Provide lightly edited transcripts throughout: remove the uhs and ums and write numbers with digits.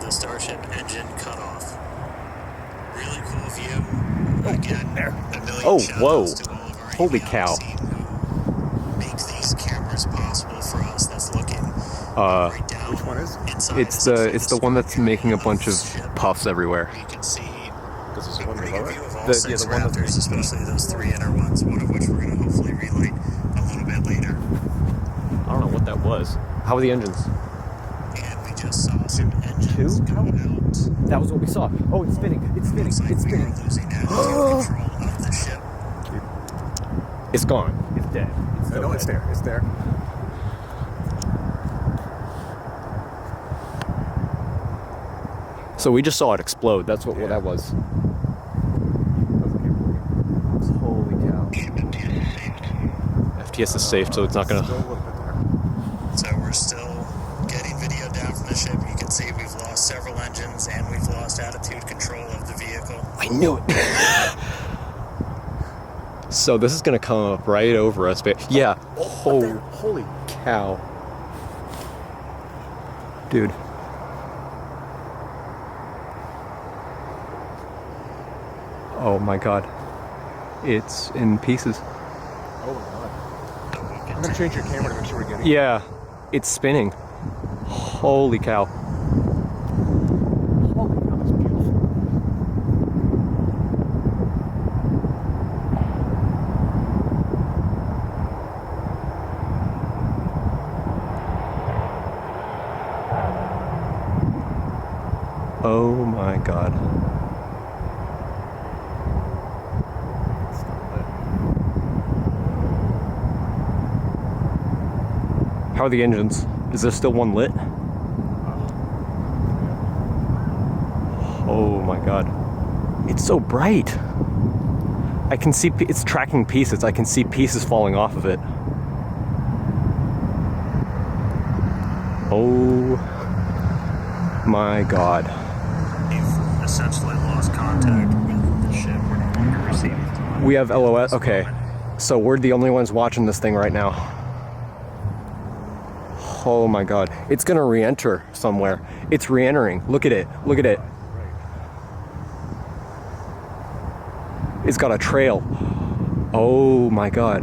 the Starship engine cutoff. Really cool view. Again, there. A million Oh, shout whoa. outs to all of our Holy avionics cow. team who makes these cameras possible for us. That's looking right down. Which one is? Inside It's the one that's making a bunch of ship. puffs everywhere. You can see This is a the one pretty below good it? view of all The- six yeah, the one that's Raptors, making- especially those three inner ones, one of which we're going to hopefully relight a little bit later. I don't know what that was. How are the engines? And we just saw some engines Two? go out. That was what we saw. Oh, it's spinning. It's spinning. Looks like It's we spinning. are losing attitude control of the ship. It's gone. It's dead. It's so No, it's dead. there. It's there. So we just saw it explode. That's what Yeah. that was. Holy cow. FTS is safe, so it's not gonna. Still a little bit there. So we're still getting video down from the ship. You can see we've lost several engines and we've lost attitude control of the vehicle. I knew it. So this is gonna come up right over us, but yeah. Holy cow, dude. Oh my god, it's in pieces. Oh my god. I'm gonna change your camera to make sure we get it. Yeah, it's spinning. Holy cow. Holy cow, that's beautiful. Oh my god. How are the engines? Is there still one lit? Oh my god. It's so bright. I can see it's tracking pieces. I can see pieces falling off of it. Oh my god. We've essentially lost contact with the ship. We're no longer receiving. We have LOS. Okay. So we're the only ones watching this thing right now. Oh my god. It's gonna re-enter somewhere. It's re-entering. Look at it. Look at it. It's got a trail. Oh my god.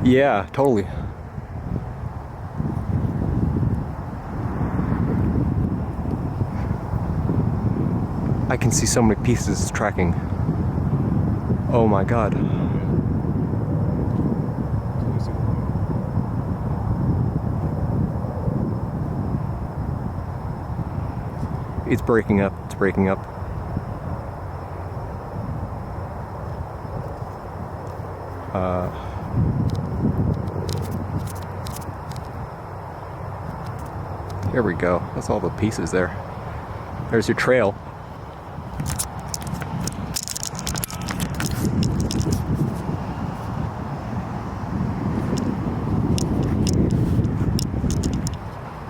Yeah, totally. I can see so many pieces tracking. Oh my god. It's breaking up. It's breaking up. Here we go. That's all the pieces there. There's your trail.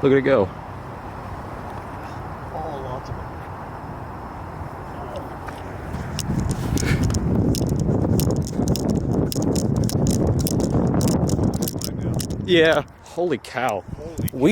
Look at it go. Oh, lots of them. Yeah. Holy cow. Holy We